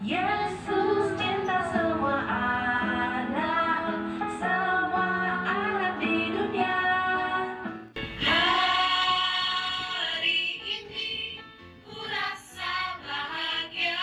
Yesus cinta semua anak di dunia. Hari ini ku rasa bahagia.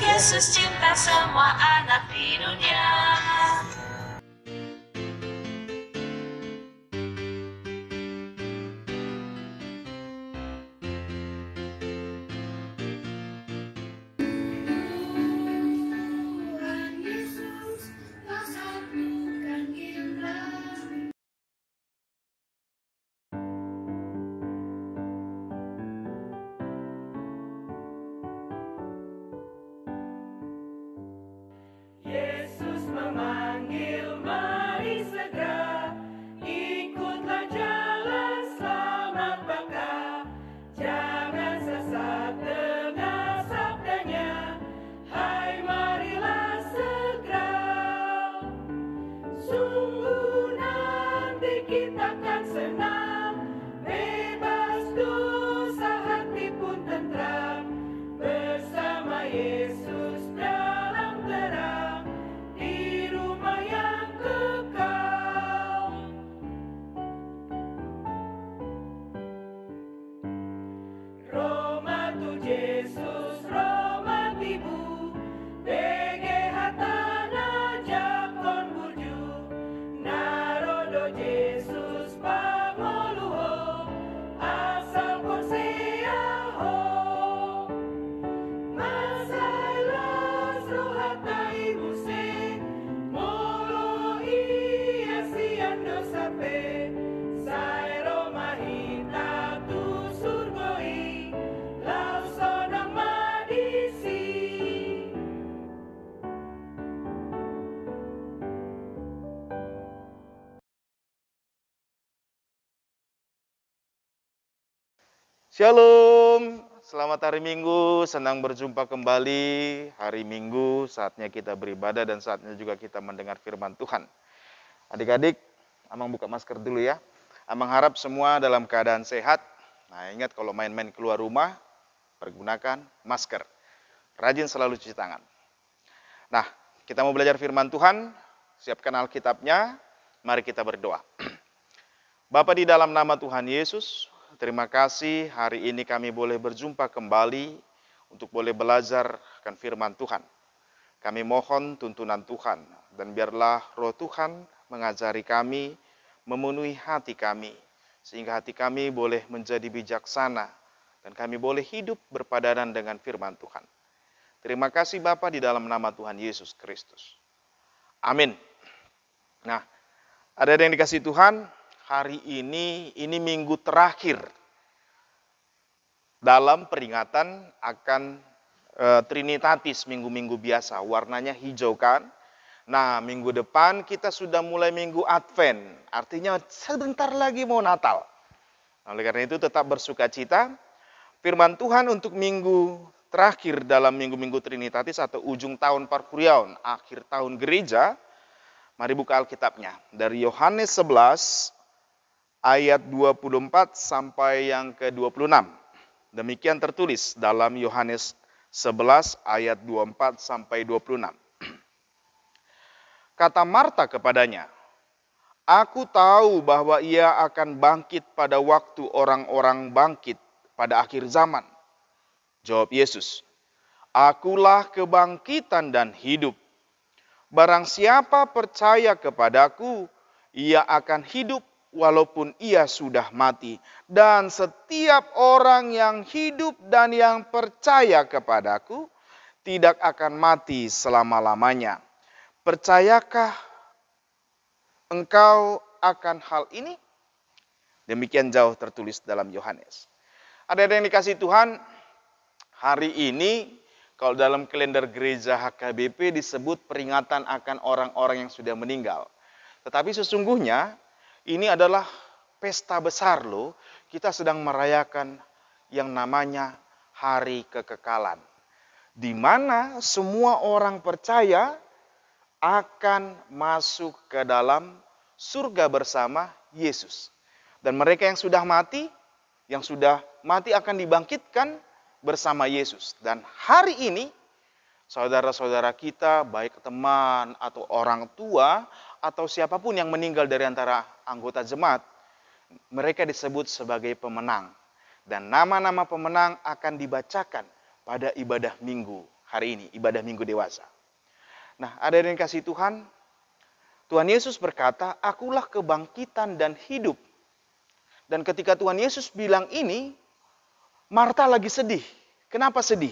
Yesus cinta semua anak di dunia. Tuhan Yesus, Kau satukan kita. Yesus memanggil, mari segera, ikutlah jalan selamat baka. Jangan sesat dengar sabdanya, hai marilah segera. Sungguh nanti kita akan senang, bebas dosa hati pun tentram, bersama Yesus dalam terang, di rumah yang kekal. Rohmat Yesus, rohmat Ibu, BGH Tanah Jakon Burju, Narodo Yesus Pamoluho, asal Korseaho. Masailas rohatai muse, molo iya sian dosape, sai romahita tu surgoi, lau sonang madisi. Shalom, selamat hari Minggu, senang berjumpa kembali. Hari Minggu, saatnya kita beribadah dan saatnya juga kita mendengar firman Tuhan. Adik-adik, Amang buka masker dulu ya. Amang harap semua dalam keadaan sehat. Nah, ingat kalau main-main keluar rumah, pergunakan masker. Rajin selalu cuci tangan. Nah, kita mau belajar firman Tuhan, siapkan Alkitabnya, mari kita berdoa. Bapa, di dalam nama Tuhan Yesus, terima kasih hari ini kami boleh berjumpa kembali untuk boleh belajar akan firman Tuhan. Kami mohon tuntunan Tuhan dan biarlah roh Tuhan mengajari kami, memenuhi hati kami, sehingga hati kami boleh menjadi bijaksana dan kami boleh hidup berpadanan dengan firman Tuhan. Terima kasih Bapa di dalam nama Tuhan Yesus Kristus. Amin. Nah, ada yang dikasih Tuhan, hari ini minggu terakhir dalam peringatan akan Trinitatis, minggu-minggu biasa, warnanya hijau kan. Nah, minggu depan kita sudah mulai minggu Advent, artinya sebentar lagi mau Natal. Oleh karena itu tetap bersuka cita. Firman Tuhan untuk minggu terakhir dalam minggu-minggu Trinitatis atau ujung tahun Parkuriaun, akhir tahun gereja. Mari buka Alkitabnya dari Yohanes 11 ayat 24 sampai yang ke-26. Demikian tertulis dalam Yohanes 11 ayat 24 sampai 26. Kata Marta kepadanya, "Aku tahu bahwa ia akan bangkit pada waktu orang-orang bangkit pada akhir zaman." Jawab Yesus, "Akulah kebangkitan dan hidup. Barang siapa percaya kepadaku, ia akan hidup walaupun ia sudah mati. Dan setiap orang yang hidup dan yang percaya kepadaku, tidak akan mati selama-lamanya. Percayakah engkau akan hal ini?" Demikian jauh tertulis dalam Yohanes. Ada yang dikasih Tuhan, hari ini kalau dalam kalender gereja HKBP disebut peringatan akan orang-orang yang sudah meninggal. Tetapi sesungguhnya ini adalah pesta besar loh. Kita sedang merayakan yang namanya hari kekekalan. Di mana semua orang percaya akan masuk ke dalam surga bersama Yesus. Dan mereka yang sudah mati akan dibangkitkan bersama Yesus. Dan hari ini, saudara-saudara kita, baik teman atau orang tua, atau siapapun yang meninggal dari antara anggota jemaat, mereka disebut sebagai pemenang. Dan nama-nama pemenang akan dibacakan pada ibadah minggu hari ini, ibadah minggu dewasa. Nah, ada yang kasih Tuhan, Tuhan Yesus berkata, "Akulah kebangkitan dan hidup." Dan ketika Tuhan Yesus bilang ini, Marta lagi sedih. Kenapa sedih?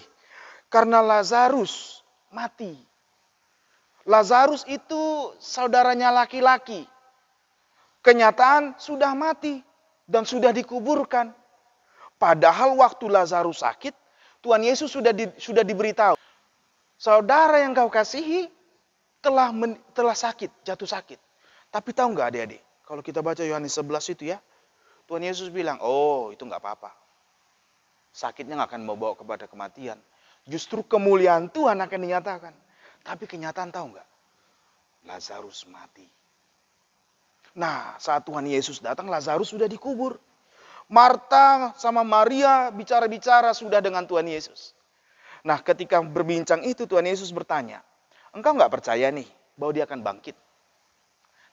Karena Lazarus mati. Lazarus itu saudaranya laki-laki. Kenyataan sudah mati dan sudah dikuburkan. Padahal waktu Lazarus sakit, Tuhan Yesus sudah diberitahu, saudara yang kau kasihi telah sakit, jatuh sakit. Tapi tahu nggak adik-adik, kalau kita baca Yohanes 11 itu ya, Tuhan Yesus bilang, "Oh, itu nggak apa-apa. Sakitnya nggak akan membawa kepada kematian. Justru kemuliaan Tuhan akan dinyatakan." Tapi kenyataan tahu nggak? Lazarus mati. Nah, saat Tuhan Yesus datang, Lazarus sudah dikubur. Marta sama Maria bicara-bicara sudah dengan Tuhan Yesus. Nah, ketika berbincang itu Tuhan Yesus bertanya, "Engkau nggak percaya nih bahwa dia akan bangkit?"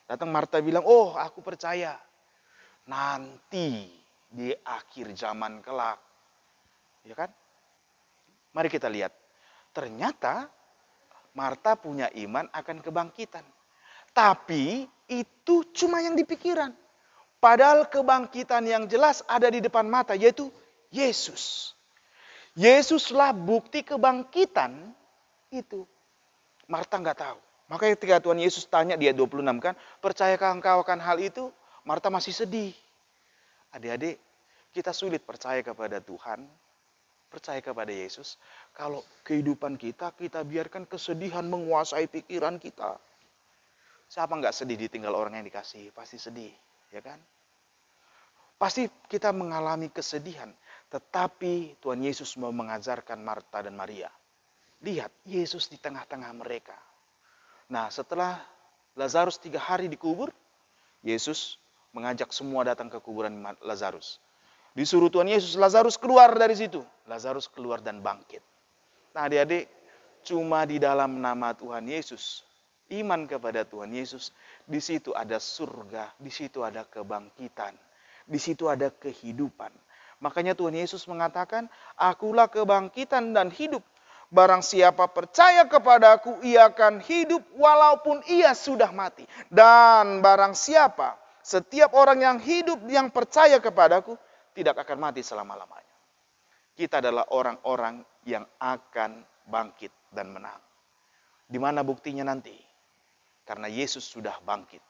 Datang Marta bilang, "Oh, aku percaya. Nanti di akhir zaman kelak." Ya kan? Mari kita lihat. Ternyata Marta punya iman akan kebangkitan. Tapi itu cuma yang di pikiran. Padahal kebangkitan yang jelas ada di depan mata, yaitu Yesus. Yesuslah bukti kebangkitan itu. Marta nggak tahu. Makanya ketika Tuhan Yesus tanya di ayat 26 kan, "Percayakah engkau akan hal itu?" Marta masih sedih. Adik-adik, kita sulit percaya kepada Tuhan, percaya kepada Yesus, kalau kehidupan kita biarkan kesedihan menguasai pikiran kita. Siapa nggak sedih ditinggal orang yang dikasihi? Pasti sedih, ya kan? Pasti kita mengalami kesedihan. Tetapi Tuhan Yesus mau mengajarkan Marta dan Maria. Lihat, Yesus di tengah-tengah mereka. Nah, setelah Lazarus 3 hari dikubur, Yesus mengajak semua datang ke kuburan Lazarus. Disuruh Tuhan Yesus, Lazarus keluar dari situ. Lazarus keluar dan bangkit. Nah, adik-adik, cuma di dalam nama Tuhan Yesus, iman kepada Tuhan Yesus, di situ ada surga, di situ ada kebangkitan, di situ ada kehidupan. Makanya Tuhan Yesus mengatakan, "Akulah kebangkitan dan hidup. Barang siapa percaya kepadaku, ia akan hidup walaupun ia sudah mati. Dan barang siapa, setiap orang yang hidup yang percaya kepadaku, tidak akan mati selama-lamanya." Kita adalah orang-orang yang akan bangkit dan menang. Di mana buktinya nanti? Karena Yesus sudah bangkit.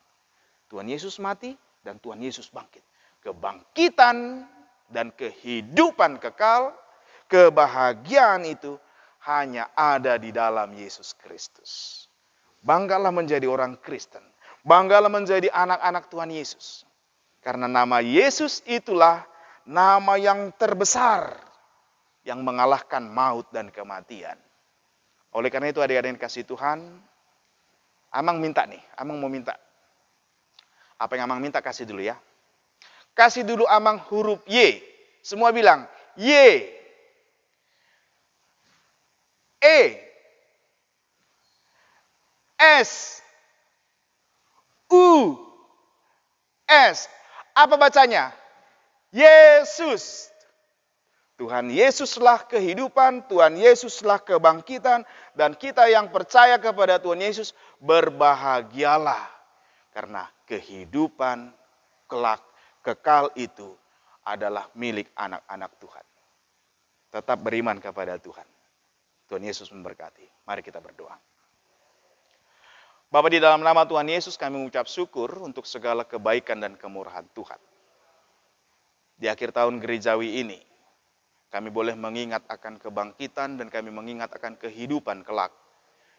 Tuhan Yesus mati dan Tuhan Yesus bangkit. Kebangkitan dan kehidupan kekal, kebahagiaan itu hanya ada di dalam Yesus Kristus. Banggalah menjadi orang Kristen. Banggalah menjadi anak-anak Tuhan Yesus. Karena nama Yesus itulah nama yang terbesar yang mengalahkan maut dan kematian. Oleh karena itu adik-adik yang kasih Tuhan, Amang minta nih, Amang mau minta. Apa yang Amang minta kasih dulu ya. Kasih dulu Amang huruf Y. Semua bilang Y. E. S. U. S. Apa bacanya? Yesus. Tuhan Yesuslah kehidupan, Tuhan Yesuslah kebangkitan, dan kita yang percaya kepada Tuhan Yesus berbahagialah. Karena kehidupan kelak kekal itu adalah milik anak-anak Tuhan. Tetap beriman kepada Tuhan. Tuhan Yesus memberkati. Mari kita berdoa. Bapa, di dalam nama Tuhan Yesus kami mengucap syukur untuk segala kebaikan dan kemurahan Tuhan. Di akhir tahun gerejawi ini, kami boleh mengingat akan kebangkitan dan kami mengingat akan kehidupan kelak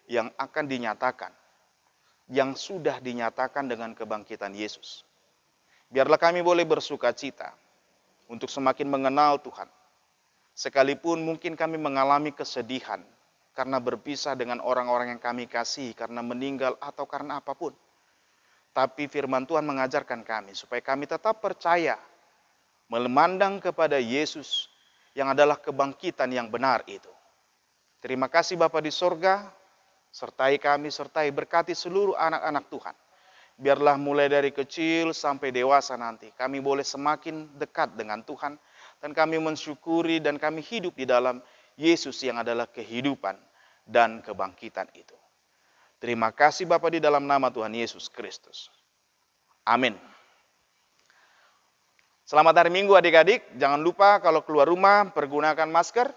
yang akan dinyatakan, yang sudah dinyatakan dengan kebangkitan Yesus. Biarlah kami boleh bersuka cita untuk semakin mengenal Tuhan. Sekalipun mungkin kami mengalami kesedihan karena berpisah dengan orang-orang yang kami kasihi, karena meninggal atau karena apapun. Tapi firman Tuhan mengajarkan kami supaya kami tetap percaya, memandang kepada Yesus yang adalah kebangkitan yang benar itu. Terima kasih Bapa di sorga, sertai kami, sertai berkati seluruh anak-anak Tuhan. Biarlah mulai dari kecil sampai dewasa nanti, kami boleh semakin dekat dengan Tuhan, dan kami mensyukuri dan kami hidup di dalam Yesus yang adalah kehidupan dan kebangkitan itu. Terima kasih Bapa di dalam nama Tuhan Yesus Kristus. Amin. Selamat hari Minggu adik-adik. Jangan lupa kalau keluar rumah pergunakan masker,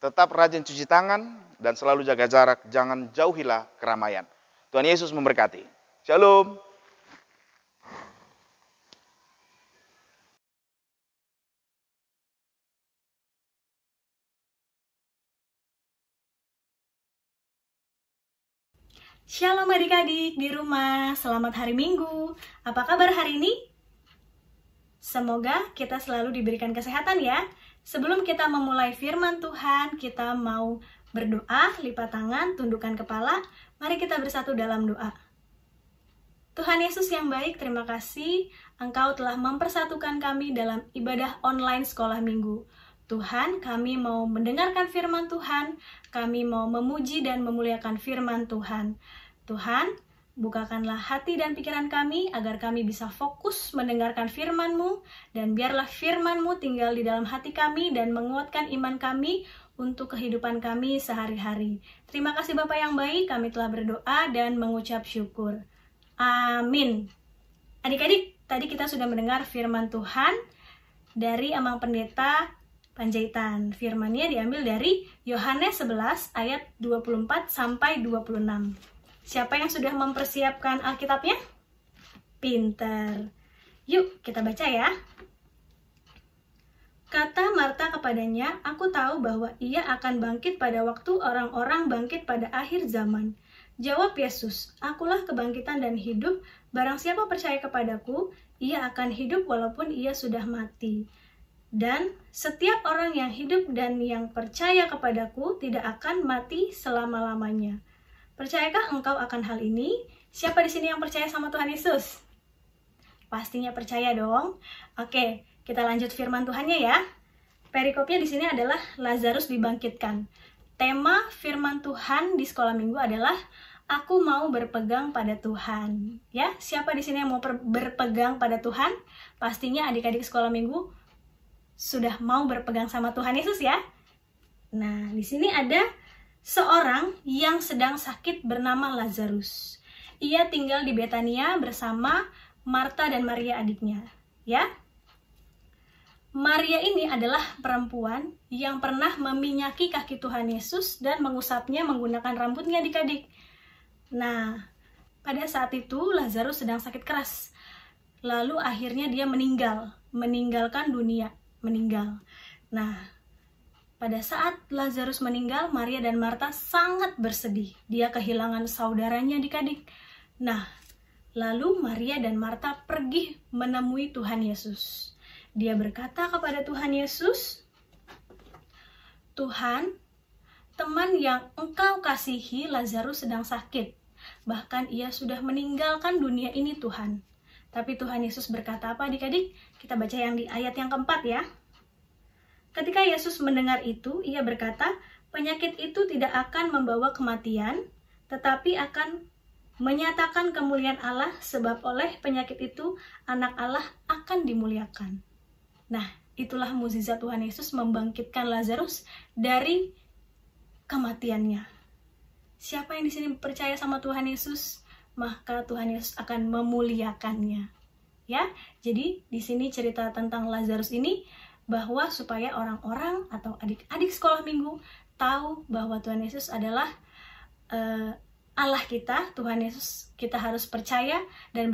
tetap rajin cuci tangan, dan selalu jaga jarak. Jangan jauhilah keramaian. Tuhan Yesus memberkati. Shalom. Shalom adik-adik di rumah, selamat hari Minggu. Apa kabar hari ini? Semoga kita selalu diberikan kesehatan ya. Sebelum kita memulai firman Tuhan, kita mau berdoa, lipat tangan, tundukkan kepala. Mari kita bersatu dalam doa. Tuhan Yesus yang baik, terima kasih Engkau telah mempersatukan kami dalam ibadah online sekolah minggu. Tuhan, kami mau mendengarkan firman Tuhan, kami mau memuji dan memuliakan firman Tuhan. Tuhan, bukakanlah hati dan pikiran kami agar kami bisa fokus mendengarkan firman-Mu, dan biarlah firman-Mu tinggal di dalam hati kami dan menguatkan iman kami untuk kehidupan kami sehari-hari. Terima kasih Bapa yang baik, kami telah berdoa dan mengucap syukur. Amin. Adik-adik, tadi kita sudah mendengar firman Tuhan dari Amang Pendeta Panjaitan. Firman-Nya diambil dari Yohanes 11 ayat 24 sampai 26. Siapa yang sudah mempersiapkan Alkitabnya? Pinter. Yuk kita baca ya. Kata Marta kepadanya, "Aku tahu bahwa ia akan bangkit pada waktu orang-orang bangkit pada akhir zaman." Jawab Yesus, "Akulah kebangkitan dan hidup. Barang siapa percaya kepadaku, ia akan hidup walaupun ia sudah mati. Dan setiap orang yang hidup dan yang percaya kepadaku tidak akan mati selama-lamanya." Percayakah engkau akan hal ini? Siapa di sini yang percaya sama Tuhan Yesus? Pastinya percaya dong. Oke, kita lanjut firman Tuhannya ya. Perikopnya di sini adalah Lazarus dibangkitkan. Tema firman Tuhan di sekolah minggu adalah aku mau berpegang pada Tuhan. Ya, siapa di sini yang mau berpegang pada Tuhan? Pastinya adik-adik sekolah minggu sudah mau berpegang sama Tuhan Yesus ya. Nah, di sini ada seorang yang sedang sakit bernama Lazarus. Ia tinggal di Betania bersama Marta dan Maria adiknya, ya. Maria ini adalah perempuan yang pernah meminyaki kaki Tuhan Yesus dan mengusapnya menggunakan rambutnya adik-adik. Nah, pada saat itu Lazarus sedang sakit keras. Lalu akhirnya dia meninggalkan dunia, meninggal. Nah, pada saat Lazarus meninggal, Maria dan Marta sangat bersedih. Dia kehilangan saudaranya adik-adik. Nah, lalu Maria dan Marta pergi menemui Tuhan Yesus. Dia berkata kepada Tuhan Yesus, "Tuhan, teman yang Engkau kasihi Lazarus sedang sakit. Bahkan ia sudah meninggalkan dunia ini Tuhan. Tapi Tuhan Yesus berkata apa adik-adik? Kita baca yang di ayat yang keempat ya. Ketika Yesus mendengar itu, ia berkata, penyakit itu tidak akan membawa kematian, tetapi akan menyatakan kemuliaan Allah, sebab oleh penyakit itu anak Allah akan dimuliakan. Nah, itulah mukjizat Tuhan Yesus membangkitkan Lazarus dari kematiannya. Siapa yang di sini percaya sama Tuhan Yesus, maka Tuhan Yesus akan memuliakannya. Ya, jadi di sini cerita tentang Lazarus ini bahwa supaya orang-orang atau adik-adik sekolah minggu tahu bahwa Tuhan Yesus adalah Allah kita, Tuhan Yesus. Kita harus percaya dan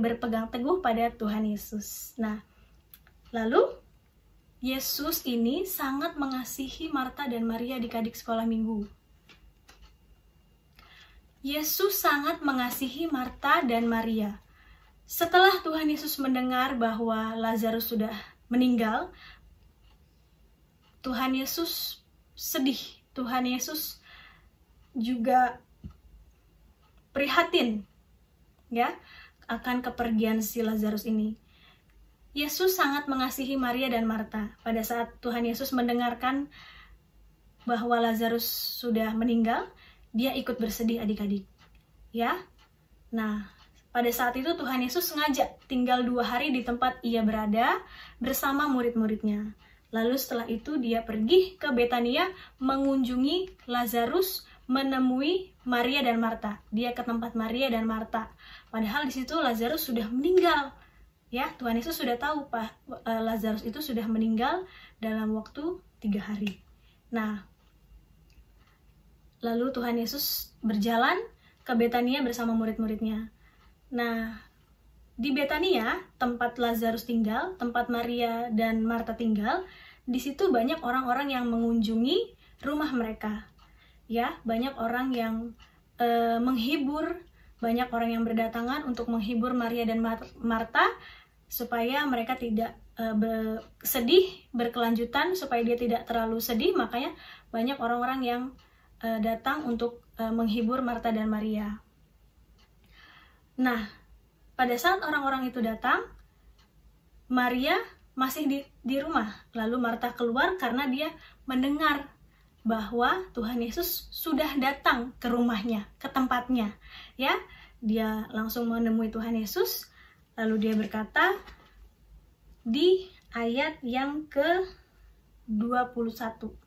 berpegang teguh pada Tuhan Yesus. Nah, lalu Yesus ini sangat mengasihi Marta dan Maria, adik-adik sekolah minggu. Yesus sangat mengasihi Marta dan Maria. Setelah Tuhan Yesus mendengar bahwa Lazarus sudah meninggal, Tuhan Yesus sedih. Tuhan Yesus juga prihatin ya akan kepergian si Lazarus ini. Yesus sangat mengasihi Maria dan Marta. Pada saat Tuhan Yesus mendengarkan bahwa Lazarus sudah meninggal, dia ikut bersedih adik-adik. Ya. Nah, pada saat itu Tuhan Yesus sengaja tinggal 2 hari di tempat ia berada bersama murid-muridnya. Lalu setelah itu dia pergi ke Betania mengunjungi Lazarus, menemui Maria dan Marta. Dia ke tempat Maria dan Marta. Padahal di situ Lazarus sudah meninggal. Ya, Tuhan Yesus sudah tahu Lazarus itu sudah meninggal dalam waktu 3 hari. Nah, lalu Tuhan Yesus berjalan ke Betania bersama murid-muridnya. Nah, di Betania, tempat Lazarus tinggal, tempat Maria dan Marta tinggal, di situ banyak orang-orang yang mengunjungi rumah mereka. Ya, banyak orang yang menghibur, banyak orang yang berdatangan untuk menghibur Maria dan Marta supaya mereka tidak sedih berkelanjutan, supaya dia tidak terlalu sedih. Makanya banyak orang-orang yang datang untuk menghibur Marta dan Maria. Nah, pada saat orang-orang itu datang, Maria masih di rumah. Lalu Marta keluar karena dia mendengar bahwa Tuhan Yesus sudah datang ke rumahnya, ke tempatnya. Ya, dia langsung menemui Tuhan Yesus. Lalu dia berkata di ayat yang ke-21.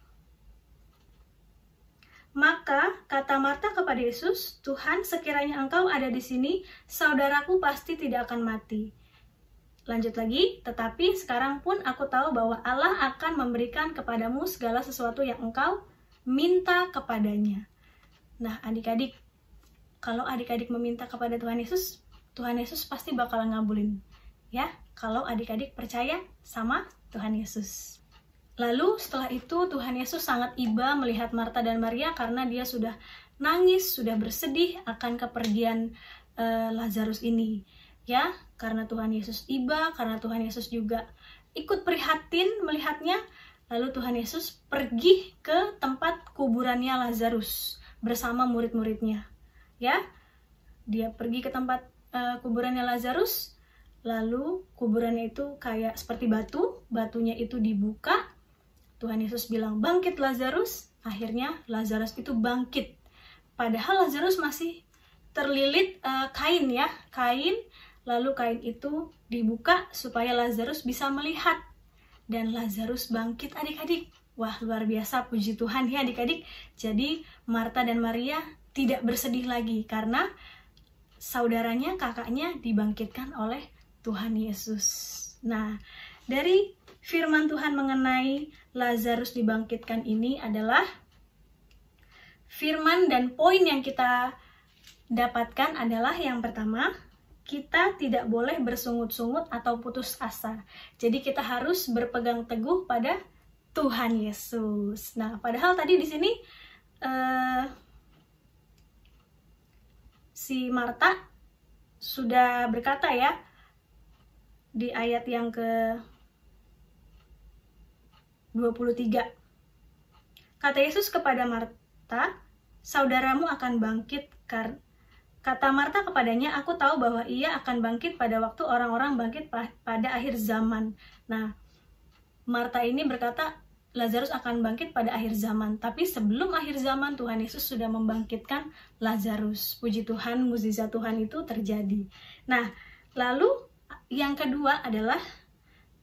Maka kata Marta kepada Yesus, Tuhan, sekiranya Engkau ada di sini, saudaraku pasti tidak akan mati. Lanjut lagi, tetapi sekarang pun aku tahu bahwa Allah akan memberikan kepadamu segala sesuatu yang engkau minta kepadanya. Nah, adik-adik, kalau adik-adik meminta kepada Tuhan Yesus pasti bakal ngabulin. Ya, kalau adik-adik percaya sama Tuhan Yesus. Lalu setelah itu Tuhan Yesus sangat iba melihat Marta dan Maria karena dia sudah nangis, sudah bersedih akan kepergian Lazarus ini. Ya, karena Tuhan Yesus iba, karena Tuhan Yesus juga ikut prihatin melihatnya. Lalu Tuhan Yesus pergi ke tempat kuburannya Lazarus bersama murid-muridnya. Ya, dia pergi ke tempat kuburannya Lazarus. Lalu kuburannya itu kayak seperti batu, batunya itu dibuka. Tuhan Yesus bilang, bangkit Lazarus. Akhirnya Lazarus itu bangkit. Padahal Lazarus masih terlilit kain ya, kain. Lalu kain itu dibuka supaya Lazarus bisa melihat. Dan Lazarus bangkit adik-adik. Wah, luar biasa, puji Tuhan ya adik-adik. Jadi Marta dan Maria tidak bersedih lagi karena saudaranya, kakaknya dibangkitkan oleh Tuhan Yesus. Nah, dari firman Tuhan mengenai Lazarus dibangkitkan ini adalah firman dan poin yang kita dapatkan adalah yang pertama, kita tidak boleh bersungut-sungut atau putus asa. Jadi kita harus berpegang teguh pada Tuhan Yesus. Nah, padahal tadi di sini si Marta sudah berkata ya di ayat yang ke-23. Kata Yesus kepada Marta, saudaramu akan bangkit Kata Marta kepadanya, aku tahu bahwa ia akan bangkit pada waktu orang-orang bangkit pada akhir zaman. Nah, Marta ini berkata, Lazarus akan bangkit pada akhir zaman. Tapi sebelum akhir zaman, Tuhan Yesus sudah membangkitkan Lazarus. Puji Tuhan, mukjizat Tuhan itu terjadi. Nah, lalu yang kedua adalah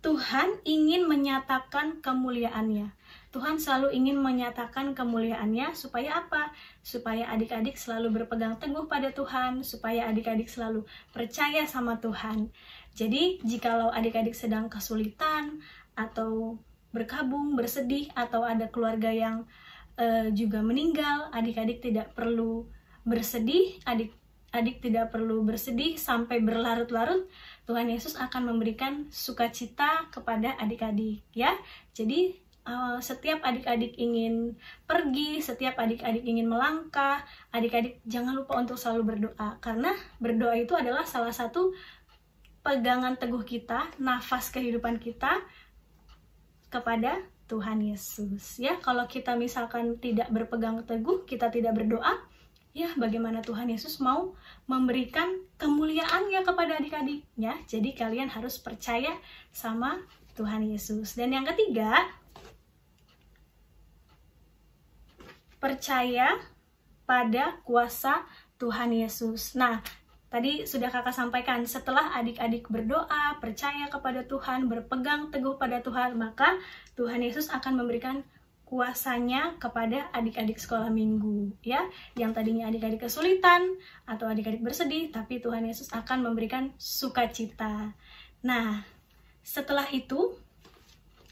Tuhan ingin menyatakan kemuliaannya. Tuhan selalu ingin menyatakan kemuliaannya supaya apa? Supaya adik-adik selalu berpegang teguh pada Tuhan, supaya adik-adik selalu percaya sama Tuhan. Jadi, jikalau adik-adik sedang kesulitan, atau berkabung, bersedih, atau ada keluarga yang juga meninggal, adik-adik tidak perlu bersedih, adik tidak perlu bersedih sampai berlarut-larut. Tuhan Yesus akan memberikan sukacita kepada adik-adik, ya. Jadi, setiap adik-adik ingin pergi, setiap adik-adik ingin melangkah, adik-adik jangan lupa untuk selalu berdoa, karena berdoa itu adalah salah satu pegangan teguh kita, nafas kehidupan kita kepada Tuhan Yesus. Ya, kalau kita misalkan tidak berpegang teguh, kita tidak berdoa, ya bagaimana Tuhan Yesus mau memberikan kemuliaannya kepada adik-adiknya? Jadi kalian harus percaya sama Tuhan Yesus. Dan yang ketiga, percaya pada kuasa Tuhan Yesus. Nah, tadi sudah kakak sampaikan, setelah adik-adik berdoa, percaya kepada Tuhan, berpegang teguh pada Tuhan, maka Tuhan Yesus akan memberikan kuasanya kepada adik-adik sekolah minggu, ya. Yang tadinya adik-adik kesulitan atau adik-adik bersedih, tapi Tuhan Yesus akan memberikan sukacita. Nah, setelah itu,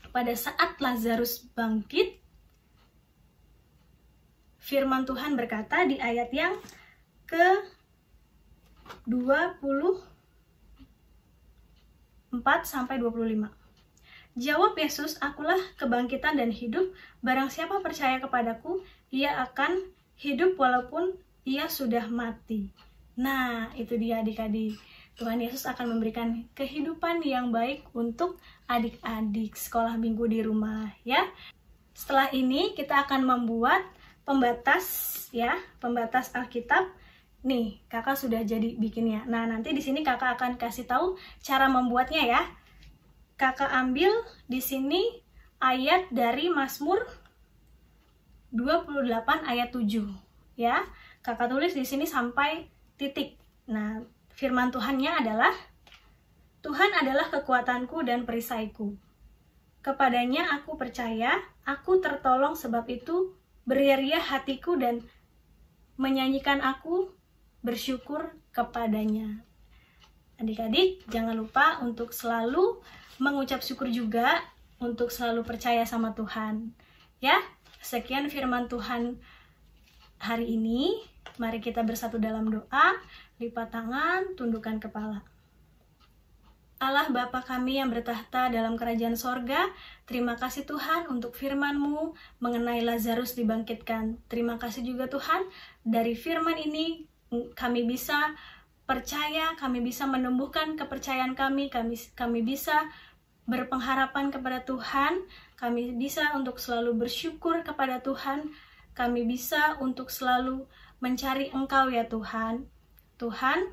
pada saat Lazarus bangkit, firman Tuhan berkata di ayat yang ke-24-25. Jawab Yesus, akulah kebangkitan dan hidup, barang siapa percaya kepadaku, ia akan hidup walaupun ia sudah mati. Nah, itu dia adik-adik. Tuhan Yesus akan memberikan kehidupan yang baik untuk adik-adik sekolah minggu di rumah, ya. Setelah ini kita akan membuat pembatas, ya, pembatas Alkitab. Nih, kakak sudah jadi bikinnya. Nah, nanti di sini kakak akan kasih tahu cara membuatnya, ya. Kakak ambil di sini ayat dari Mazmur 28 ayat 7, ya. Kakak tulis di sini sampai titik. Nah, firman Tuhannya adalah, Tuhan adalah kekuatanku dan perisaiku. Kepadanya aku percaya, aku tertolong, sebab itu beria-ria hatiku dan menyanyikan aku bersyukur kepadanya. Adik-adik, jangan lupa untuk selalu mengucap syukur juga, untuk selalu percaya sama Tuhan. Ya, sekian firman Tuhan hari ini. Mari kita bersatu dalam doa, lipat tangan, tundukkan kepala. Allah Bapa kami yang bertahta dalam kerajaan sorga, terima kasih Tuhan untuk firman-Mu mengenai Lazarus dibangkitkan. Terima kasih juga Tuhan, dari firman ini kami bisa percaya, kami bisa menumbuhkan kepercayaan kami bisa berpengharapan kepada Tuhan, kami bisa untuk selalu bersyukur kepada Tuhan, kami bisa untuk selalu mencari Engkau ya Tuhan. Tuhan,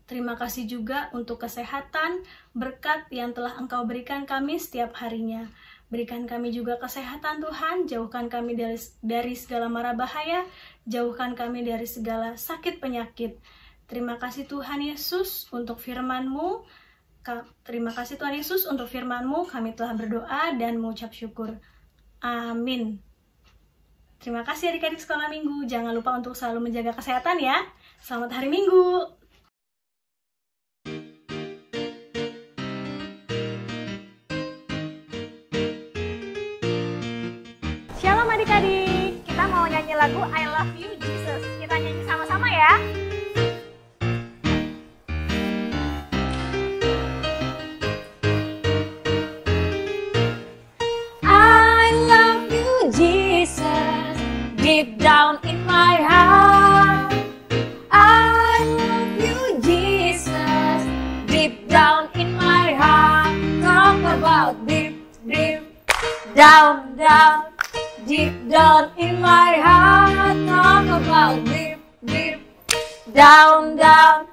terima kasih juga untuk kesehatan, berkat yang telah Engkau berikan kami setiap harinya. Berikan kami juga kesehatan Tuhan, jauhkan kami dari segala mara bahaya, jauhkan kami dari segala sakit penyakit. Terima kasih Tuhan Yesus untuk firman-Mu. Terima kasih Tuhan Yesus untuk firman-Mu, kami telah berdoa dan mengucap syukur. Amin. Terima kasih adik-adik sekolah minggu. Jangan lupa untuk selalu menjaga kesehatan ya. Selamat hari Minggu. Shalom adik-adik, kita mau nyanyi lagu I Love You Jesus. Kita nyanyi sama-sama ya. I love you Jesus, deep down in my heart. I love you Jesus, deep down in my heart. Talk about deep, deep, down, down. Deep down in my heart, talk about deep, deep, down, down,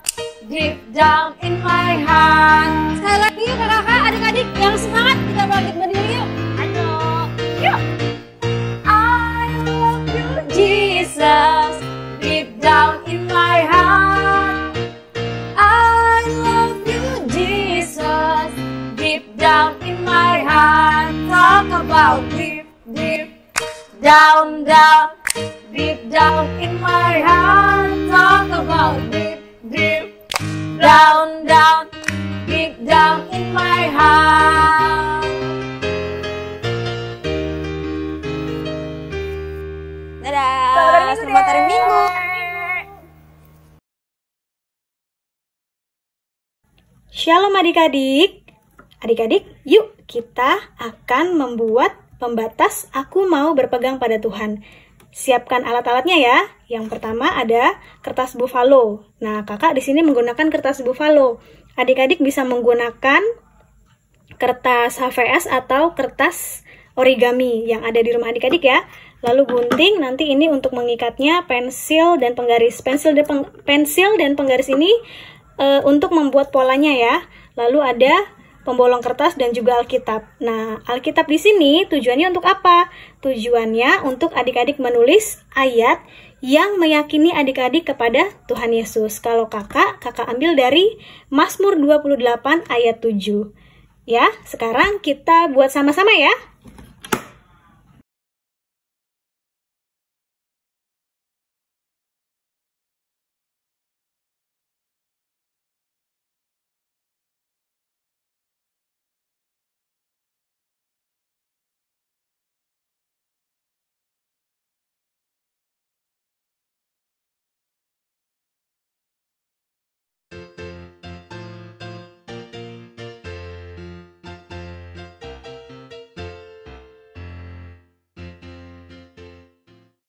deep down in my heart. Sekali lagi yuk kakak, adik-adik yang semangat, kita bangkit berdiri yuk. Ayo, yuk. I love you Jesus, deep down in my heart. I love you Jesus, deep down in my heart. Talk about deep, deep, down, down, deep down in my heart. Talk about deep, deep, down, down, deep down in my heart. Dadah, selamat hari Minggu. Shalom adik-adik. Adik-adik, yuk kita akan membuat pembatas aku mau berpegang pada Tuhan. Siapkan alat-alatnya ya. Yang pertama ada kertas buffalo. Nah, kakak di sini menggunakan kertas buffalo. Adik-adik bisa menggunakan kertas HVS atau kertas origami yang ada di rumah adik-adik ya. Lalu gunting, nanti ini untuk mengikatnya pensil dan penggaris. Pensil dan penggaris ini untuk membuat polanya ya. Lalu ada pembolong kertas dan juga Alkitab. Nah, Alkitab di sini tujuannya untuk apa? Tujuannya untuk adik-adik menulis ayat yang meyakini adik-adik kepada Tuhan Yesus. Kalau kakak ambil dari Mazmur 28 ayat 7. Ya, sekarang kita buat sama-sama ya.